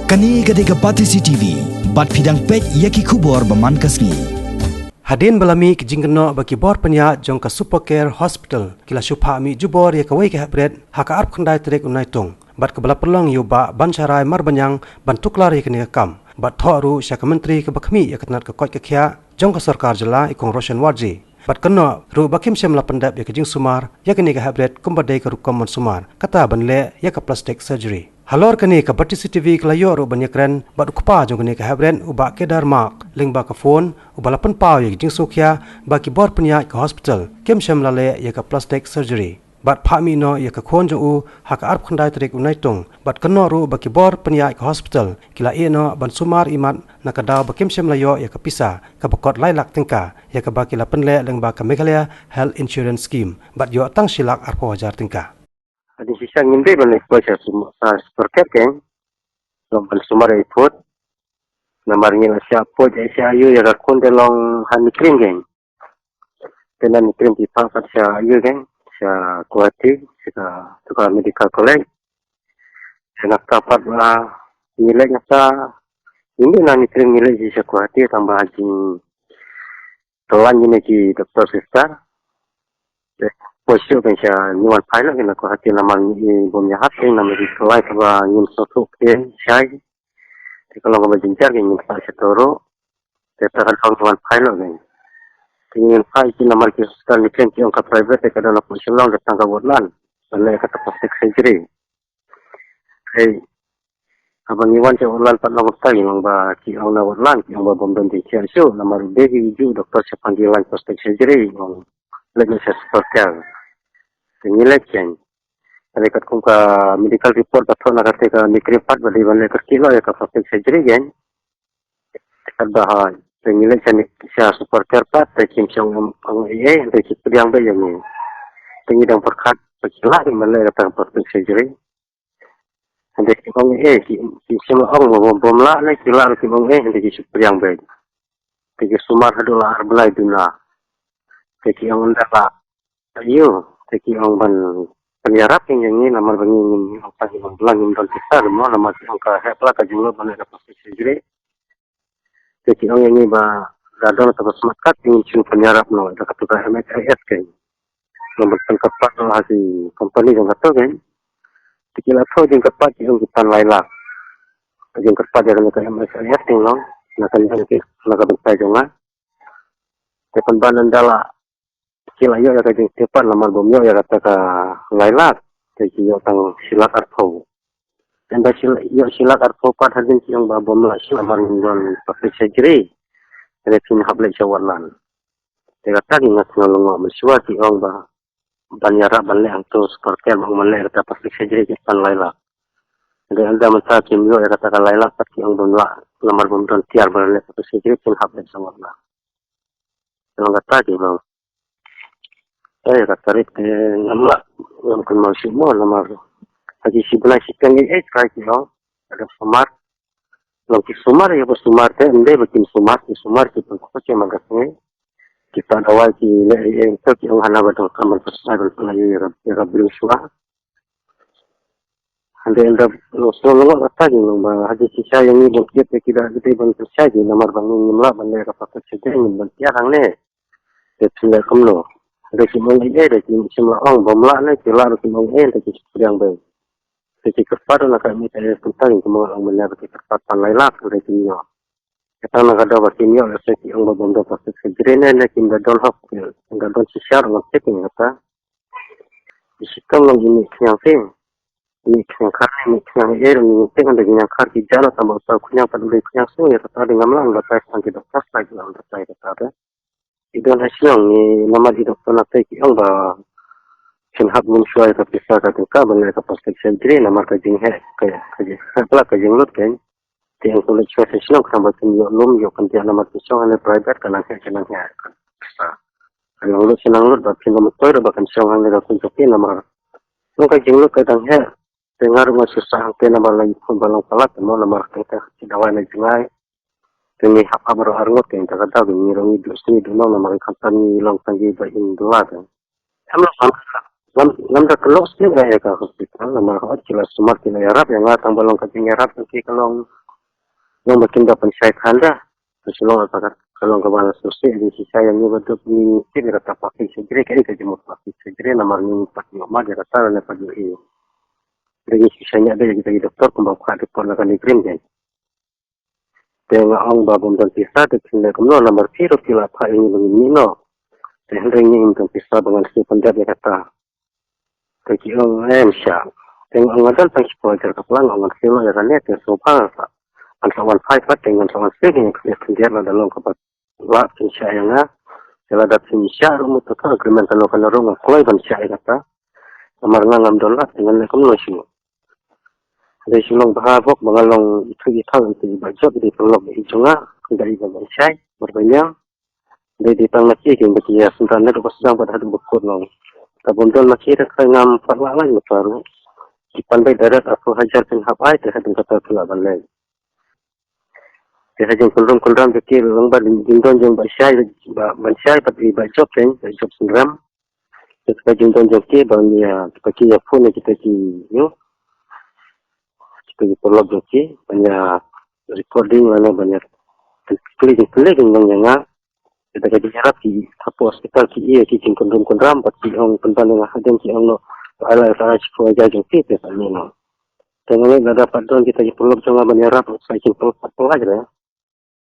Kani gadega Batisi TV, bat pidang pek yaki kubor baman kasni. Hadin balami ke Jingkynnoh bagi bor penyak Jong ke Supercare Hospital. Kila syupha mi jubor ya kawai ke habret haka arp khandai terek unai tong. Bat ke bala perlong yu ba ban syarai mar banyang ban tuklar ya kini kam. Bat thoru syaka menteri ke Kmie ya ketnat ke kot ke khia Jong ke sarkar jela ikong Roshan Warji. Bat kena ru bakim syam la pendap ya ke jing sumar ya kini ke habret kumbadai ke rukom mon sumar. Kata banle ya ke plastic surgery. Halor kini ke Batisi TV kelayo ru banyak keren bat ukpa jong kini ke habren ubak ke darmak ling ba ke phone ubalapan pau ya jing sukhya bagi bor penyak ke hospital kem syam lale ya ke plastic surgery. Bat phami no ya ke Khun jong u hak arp khandai tarik unai tong bat kena ru bagi bor penyak ke hospital kila e no ban sumar imat na ka daw bakim syam layo ya ke pisa ke bakot lailak tingka ya ke baki la penle ling ba ke Meghalaya Health Insurance Scheme bat yo tang silak arpo hajar tingka. Di sisa ngimpi balik baca superket kan, lompat sumber ikut, namarnya siapa jadi siayu ya Khun delong hanikrim kan, dengan nikrim di pangkat siayu kan, sia kuati, sia tukar medical college, senak dapat lah nilainya sa, ini lah nikrim nilai di sia kuati tambah haji telan ini di dokter sister. Posisi pensia nyuan pilot kena ko hati naman ni bomnya hati naman di kelai kaba nyun sotuk ken syai di kalau kaba jinjar ke nyun sa setoro tetakan nyuan pilot kan nyun pai ki naman ki hospital ni ken ki ongka private ke dalam posisi long datang ka wodlan balai kata plastic surgery hey abang nyuan ke wodlan pat long sekali long ba ki ong na wodlan ki ong ba bom dan di ciasu naman dehi ju doktor sepanggilan plastic surgery ong lagi seperti nilai kian. Mereka kumka medical report atau nak kata nikrim part balik balik kilo ya ke plastic surgery kan. Ada nilai kian sia super care part tekim siang ang iya tekim yang bayi ni. Tinggi dan perkat berkilah di balik kata plastic surgery. Ada ang iya siang ang bom lah ni kilah di ang iya tekim super yang bayi. Tekim sumar hadulah arbelai duna. Tekim ang undala. Ayo. Teki orang ban penyarap yang ini nama bangin apa yang bulan yang besar semua nama angka hepla kajenglo ban ada pasti sendiri. Teki orang ini ba radon atau semangat ingin cun penyarap no ada ketua MSIS kan. Nomor tempat no hasil company yang kata kan. Teki lah tahu yang kepat yang kita laila. Yang kepat yang ke MSIS tinggal nak nanti nak bentai jonga. Tekan ban andala kila yo ya kajing tepat lamar bomyo ya kata ka lailat jadi yo tang silat arpo dan da silat arpo pat hadin yang ba bom la lamar ngon plastic surgery ada tin hablek sawarlan te kata gi ngas ngolong meswa ti ong ba banyara balle anto sportel bang malle kata plastic surgery ki pan lailat dan anda mata kim yo ya kata ka lailat pat ki ong bom la lamar bom don tiar balle plastic surgery tin hablek sawarlan dan kata gi bang saya katarit nama yang kenal semua nama haji sebelah sikan ni kaya kilo ada sumar lagi sumar ya bos sumar teh ende bikin sumar kita pakai magasnya kita awal di yang tu yang hana betul kamar pesawat pelaju ya berusaha anda selalu kata ni nama haji sisa yang ni bukti kita ban pesawat nama bangun nimla bandai rapat saja ni bantiarang ni tidak kamlo. Dari mong iya dari semua orang bomla ni kira dari mong iya dari yang baik. Dari kerpat nak kami saya tentang semua orang benar dari kerpat panlailak dari sini. Kita nak ada bertinyo dari yang berbenda pasti segera ni kita don hok, kita don sisiar nak ceking kata. Di Shitom lagi ni yang sing, ni yang kari ni yang air ni tengah dari yang kari jalan tambah tahu kunyang pada dari kunyang sung ya kata dengan malang lepas sampai dokter lagi lah lepas kata. Itu hasil ni nama di doktor nak teki ang ba senhab muncul ke pisah ke tengkah benar ke plastik surgery nama kajing pula kajing lut kan tiang kulit profesional kerana tinjau lum yo kan tiang nama pisau ane private kan angkat pisah kalau lut senang lut bahkan motor bahkan siang ane dah kuncupi nama nung kajing lut kadang dengar susah angkat nama lagi pun balang palat nama tengkah cidawan jengai ini apa baru arngot yang tak tahu ini orang itu sini dulu nama company long panggil bayin dua kan. Lam dah keluar sini gaya ke hospital nama jelas semua kena Arab yang datang balong kacing Arab nanti kalau Long makin dapat saya tanda. Selong apa kalau kawan sosial di sisi saya ni betul ni kira tak pakai segera kali kerja mau pakai segera nama ni pakai mak dia rasa le pakai ini. Dari sisanya ada kita doktor kembang doktor nak dikirim kan. Tengok orang babum dan pisah dekat kemana nomor 0 kila apa ini begini no. Sehendaknya untuk pisah dengan si pendap dia kata. Bagi orang Sya. Tengok orang ada tentang sekolah kepelang orang sila yang net yang sopan. Ansawan 5 dengan ansawan 6 yang kemudian dalam kapal wa Syayana sila dat Syya rumu tu agreement kalau kana rumah kolai ban Syya kata amar ngam dolar dengan lekom lo syu dari silong bahabok mengalong itu itu bajab di pelok di junga dari ban Syya berbanyang dari tang maki yang bekia sentana do sedang pada hadu bekur long tabundol maki dak ngam parwa lain baru di pandai darat aku hajar pin hapai terhadap kata pula balai. Saya jeng kulram kecil orang berdindon jeng basyai pada bajop kan bajop sendram. Kita jindon jeng ke banyak kita ya phone kita kita perlu jeki banyak recording mana banyak klik dengan yang kita jadi harap di apa hospital ki jeng kulram pati orang pentan dengan haden ki orang ala sekolah jeng ke pesannya. Tengok ada dapat don kita perlu jangan menyerap saya perlu apa aja ya.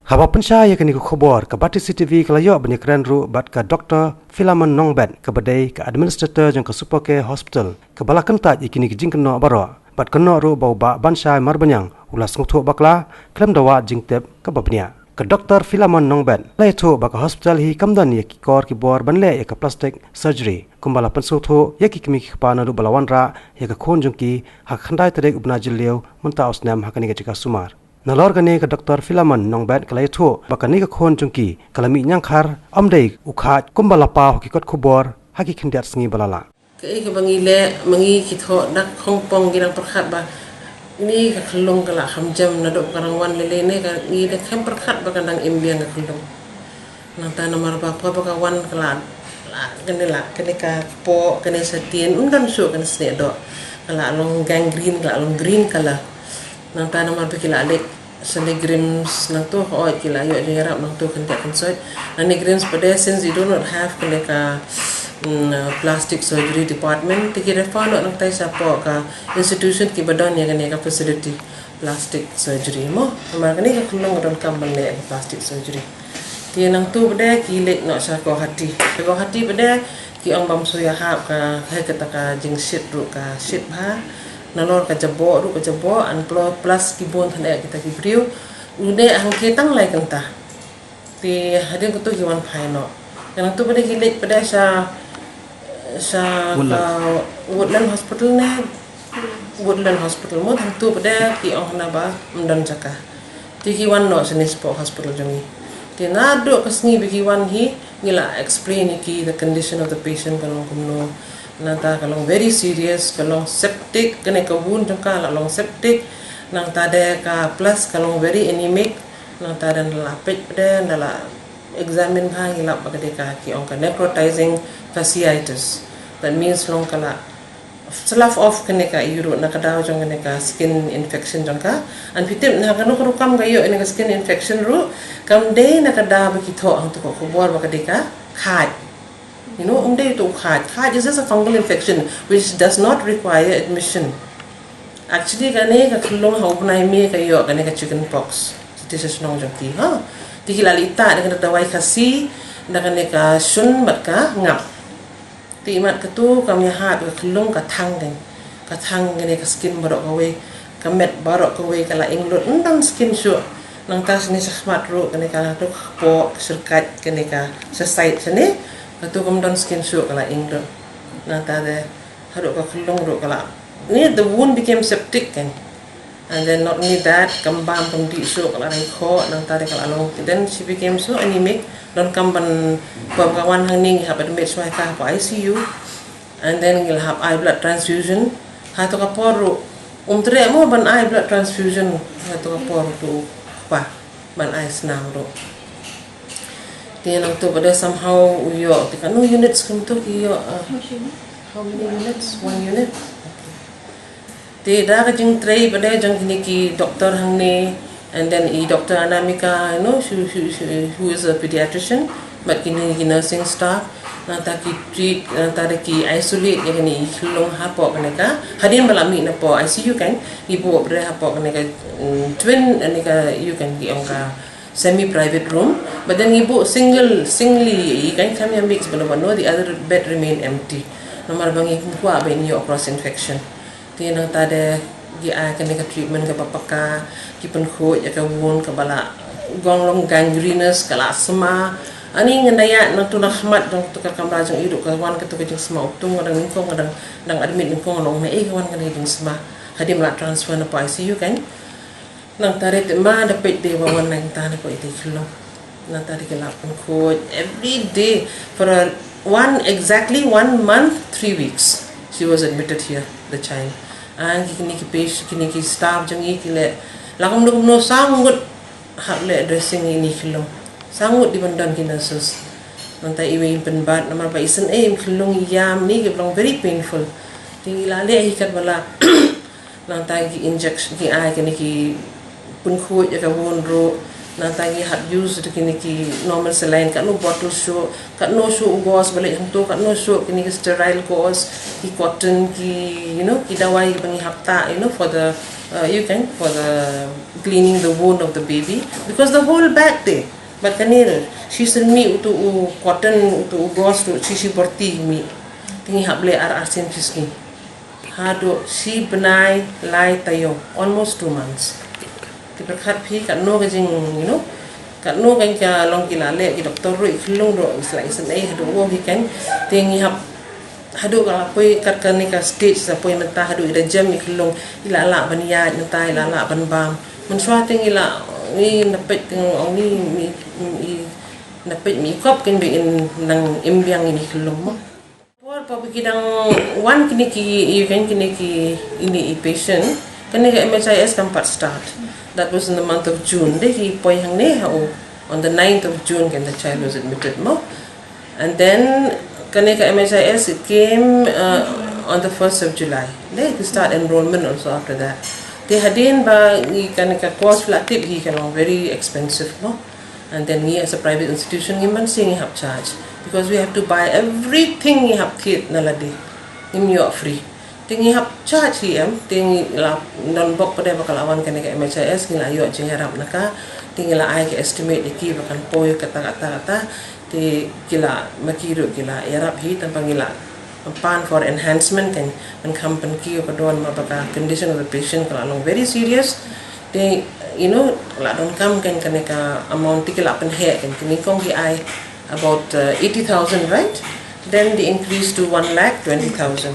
Haba pensya ya kini khobor ke Bati CCTV kelayo banyak keren ru bat ke Dr. Filaman Nongbet ke badai ke administrator jang ke Supercare Hospital ke bala Kyntait ikini ke Jingkynnoh baro bat keno ru bau ba bansai marbanyang ulas ngutho bakla klem dawa Jingtep ke babnia ke Dr. Filaman Nongbet lai tho ba ke hospital hi kamdan ya ki kor ki bor banle ya ke plastic surgery kumbala pensu tho ya ki kmi ki pana ru balawan ra ya ke Khun jungki hak khandai terek upna jileu munta osnam hakani ke jika sumar Nalor gani ke Dr. Filaman Nongbet kalai thu bakani ke Khun jungki kalami nyangkhar amdei ukhat kumbala pa ki kot khubor haki Kyntait sngi balala ke bangi le mangi ki tho dak khongpong girang perkhat ba ini ka khlong kala hamjam na do karangwan lele ne ka ni de kham perkhat ba kandang imbiang ka khlong nang ta nomor ba pa ka wan kala la kene ka po kene satien undan su kan sne do kala long gangrene kala long green kala nang ta nomor ba kila lek Sanigrims nang tu ho kila yo jerap nang tu Kyntait consult Sanigrims pada since you do not have ka plastic surgery department tiki refer nang tai siapa ka institution ki badan ya ka facility plastic surgery mo mar kani ka kulong don kambal le plastic surgery ti nang tu pada ki lek nak sa ko hati pada ki ang bam soya hap ka kata ka jing shit ru ka shit ha nalor ka jabo an plus kibon thane kita ki briu ude ang kitang lai kanta ti hadin ko to hiwan phaino yang tu pada hilik pada sa Woodland Hospital mo thang tu pada ki ong na ba mdan jaka ti hiwan no senis po hospital jongi ti nado kasngi bi hiwan hi ngila explain ki the condition of the patient kalong kumno nanta kalong very serious kalong septic kene ka wound jangka long septic nang tade ka plus kalong very anemic nang tadan la pet pada ndala examine bha ngila bagade ka ki ong ka necrotizing fasciitis that means long kala slough off kene ka iro na kadaw jong kene ka skin infection jangka an pitim na kanu kam gayo ene ka skin infection ru kam de na kadaw ki tho ang to ko bor bagade ka khat. You know, to khat is just a fungal infection which does not require admission. Actually, kane ka khulong ha upnai me kayo kane ka chicken pox. This is nong jati ha. Tikilalita dengan dawai kasi dengan ka sun mat ka ngap. Ti mat ka tu kami ha ka khulong ka thang gane ka skin barok kawe ka met barok kawe kala inglot ndang skin shu nang tas ni sahmat ro kane ka tu po serkat kane ka sa site sini Katu kemudian skin shock kala ingdo. Nah tadi haruk ka khulong ro kala. Ni the wound became septic kan. And then not only that, kembang pemdi shock kala rai kho nang tadi kala long. Then she became so anemic. Don kamban kawan hang ning hab admit swai ka pa ICU. And then ngil hab eye blood transfusion. Hatu ka poru. Tre mo ban eye blood transfusion. Hatu ka poru tu pa ban eye snam ro. Then to pada somehow yo tika no units kum to yo how many units 1 unit te da ka jing tray pada jang ni ki doktor hang ni And then Dr. Anamika, who is a pediatrician, but kini nursing staff, nanta ki treat, nanta ki isolate, kini long hapo kaneka. Hadin balami na po ICU kan, ibu bre hapo kaneka twin, kaneka you can ki angka semi-private room, but then ibu singly, kan kami mix bano, the other bed remain empty. Nomor bangi kuah ben yo cross infection. Tiyan ang tade gi akan ka treatment ka papaka ki penkhot ya ka won ka bala gonglong gangrenous kala asma ani ngandaya nang tunah mat dong tukar kamra jong idu ka wan ka tukar sma utung ngadang ningkong ngadang admit ningkong nong na kawan ka jing sma hadi mala transfer na pa ICU kan nang tare ma dapat de wan nang tane ko ite kilo nang tare ka la penkhot every day for exactly 1 month 3 weeks she was admitted here, the child. And kini ki staff jangi kile lakum no sangut hakle dressing ini kilo sangut di bandan kinasus nanti iwe penbat nama ba isen kilong yam ni ke very painful tinggi lale hikat bala nanti ki injection ki ai kini ki pun khut ya ka wonro nanti hat use de kini ki normal saline kat no bottle show kat no show gauze balik hang tu kat no show kini ki sterile gauze ki cotton ki ki dawai bangi hapta for the for the cleaning the wound of the baby because the whole back day but kanir she send me to cotton to gauze to she berti mi tingi hable ar sim fiski hado she benai lai tayo almost 2 months berkat pi kat no ka jing kat no kan ka long kilale ki doktor ro ikhlong ro isla isen hado wo hi kan tingi hap hado kala poi kat kan ni ka stage sa poi menta hado ida jam ikhlong ila la bania nta ila la ban bam mun swa ting ila ni napet ting ong ni napet mi kop kan be in nang imbyang ini ikhlong mo por pa bikidang one kini ki ini patient kan ni ka MHIS kan part start. That was in the month of June. On the 9th of June, when the child was admitted. And then, Kaneka MHIS, it came on the 1st of July. They start enrollment also after that. They had in Kaneka course flatip, he can very expensive. And then he as a private institution, he man saying he have charge. Because we have to buy everything he have kit naladi. Him you are free. Tingi hap charge him tingi la non bok pada bakal awan kena ke MHIS ngila yo jing harap naka tingi la ai ke estimate iki bakan poy kata ti kila makiru kila yarap hi tanpa ngila pan for enhancement kan kampan ki ko don mabaka condition of the patient kalau long very serious they la don kam kan kena ka amount tikila pen he kan kini kong ki ai about 80,000 right then they increase to 1,20,000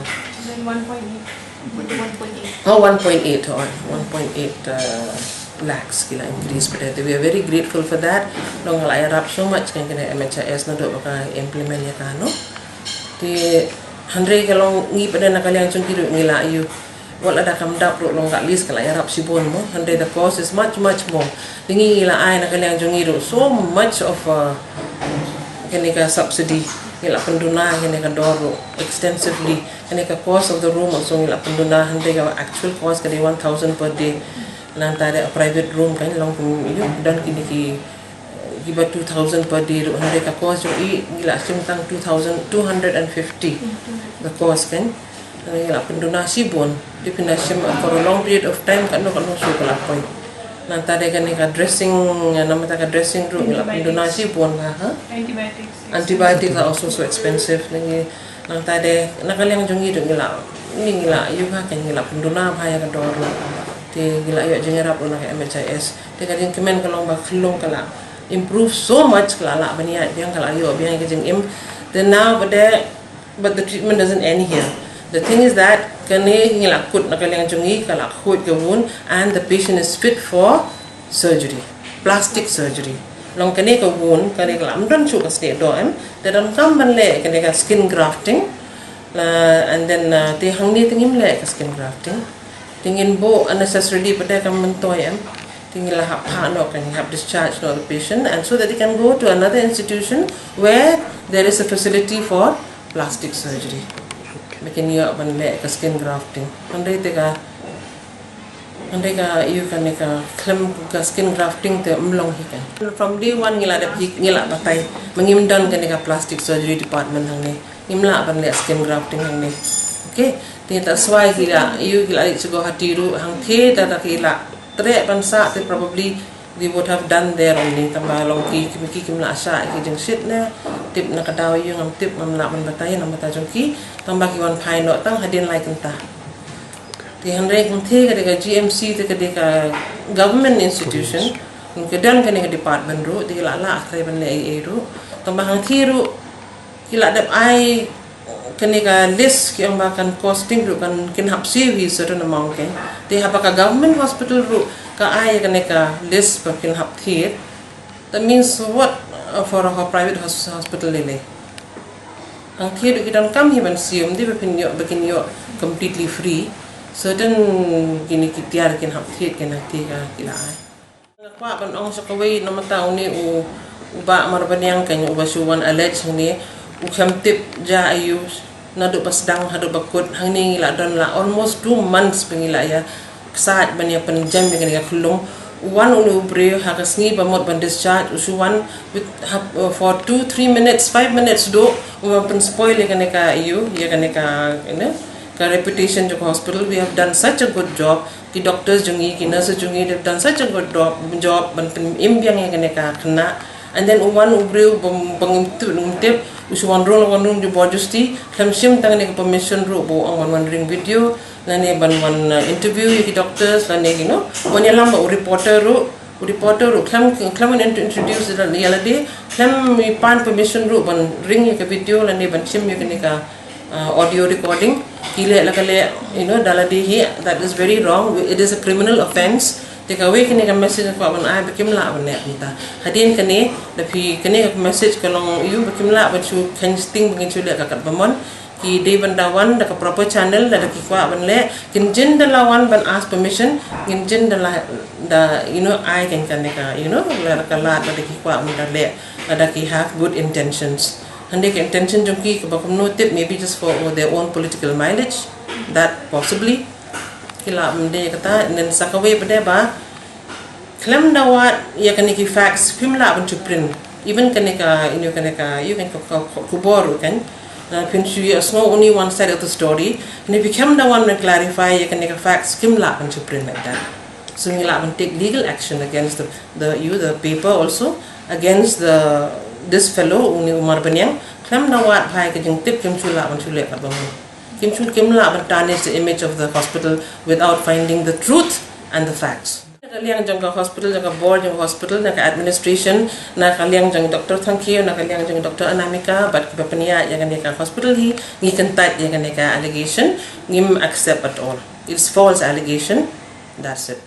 1.8 or 1.8 lakhs kila increase but we are very grateful for that long la yarap so much kan kena MHIS na do baka implement ya kano ti handre kalong ngi pada nakaliang chung kiru ngila ayu wala da kam dap long at least kala yarap sibon mo handre the cost is much more tingi ngila ay nakaliang chung ngiru so much of kena subsidy ngila penduna kena doro extensively kena cost of the room also ngila penduna hande ka actual cost kali 1,000 per day nantare a private room kan long dan kini ki giba 2,000 per day hande ka cost jo ngila simtang 2,250 the cost kan ngila penduna sibon dipinda sim for a long period of time kan no so kala point nantare kan ka dressing namata ka dressing room ngila penduna sibon ha antibiotics are also so expensive nangi nang tade nakaliang jongi do ngila yu ha kan ngila penduna bhaya ka dor te ngila yu jengera pun ka MHIS te ka jeng kemen kalong ba khilong kala improve so much kala la bania biang kala yu biang ka jeng then now but the treatment doesn't end here. The thing is that kane ngila kut nakaliang jongi kala khut ka wound and the patient is fit for surgery, plastic surgery. Long kane ka wound kane ka amdan chu ka state do dalam kam banle kane ka skin grafting and then te hangni tingim le ka skin grafting tingin bo unnecessarily pada kam mentoy tingila hap no kan have discharge no the patient and so that they can go to another institution where there is a facility for plastic surgery makin ya banle ka skin grafting andai te ka Ande ka you kan ka klem ka skin grafting te umlong hikan. From day one ngila da ngila batai mengimdan kan ka plastic surgery department hang ni. Imla ban le skin grafting hang ni. Okay, tinta swai gila you gila sugo hatiru hang the da gila tre bansa te probably we would have done there only tambah long ki kimla asha ki jeng shit na tip na kadaw you ngam tip ngam la ban batai nam bata jongki tambah ki wan phai no tang hadin lai kenta. Di handai kunti ketika GMC tu ketika government institution, kemudian ketika department ru, di lala akhirnya benda ru, tambah hang thiru, kila dap ai ketika list yang bahkan costing ru kan kin hapsi wi certain amount kan, di apakah government hospital ru ka ai ketika list bahkan hap thir, that means what for a private hospital lele. Hang thiru kita kam hiban sium di bakin yo completely free. Certain kini kitiar kin hap thit kin hati ka kila ai ngakwa ban ong sa kawai na mataw ni uba marbanyang kan uba suwan allege ni tip ja ayu na do pasdang hado bakut hang ni ngila don la almost 2 months pengila ya saat banya penjam kan ka khulung one unu breu hakasngi bamot ban discharge usuwan with for 2-3 minutes 5 minutes do pen spoil kan ka ayu ya kan ka reputation of hospital. We have done such a good job. The doctors jungi, the nurses jungi, they've done such a good job. Ban imbiang yang kena. And then one ubreu tip usuwan room ju bojusti. Klamsim tangan ni permission ru bo ang one ring video. Lani ban one interview the doctors. Lani one lamba reporter ru. Klam introduce the reality. Klam pan permission ru ban ring ke video. Lani ban sim yang audio recording. Kile lakale daladi that is very wrong. It is a criminal offence. Take away kini ka message ko ban ai bikim la ban neta hadin kani dapi kani ka message kalong you bikim la ban chu kansting bangin chu le ka kat bamon ki de bandawan da ka proper channel da ki kwa ban le kin jin dalawan ban ask permission kin jin dala da ai kan ka la ka la da ki kwa ban da le da ki have good intentions. And they intention junki kabakum no tip maybe just for their own political mileage, that possibly kila mende kata and then sakaway pada ba claim dawat ya kaniki facts pimla ban to print even kaneka you can kubor kan pinchu is not only one side of the story and if you come the one to clarify ya kaneka facts kimla ban to print like that. So ngila ban take legal action against the paper also against this fellow uni umar banyang klam nawat bhai ke jeng tip kim chula ban chule ka bang kim la ban tarnish the image of the hospital without finding the truth and the facts. Kaliang jang hospital jang board jang hospital na administration na kaliang jang doctor thank you na kaliang jang doctor anamika but kipapania yang ka hospital hi ngi Kyntait yang ka allegation ngim accept at all. It's false allegation. That's it.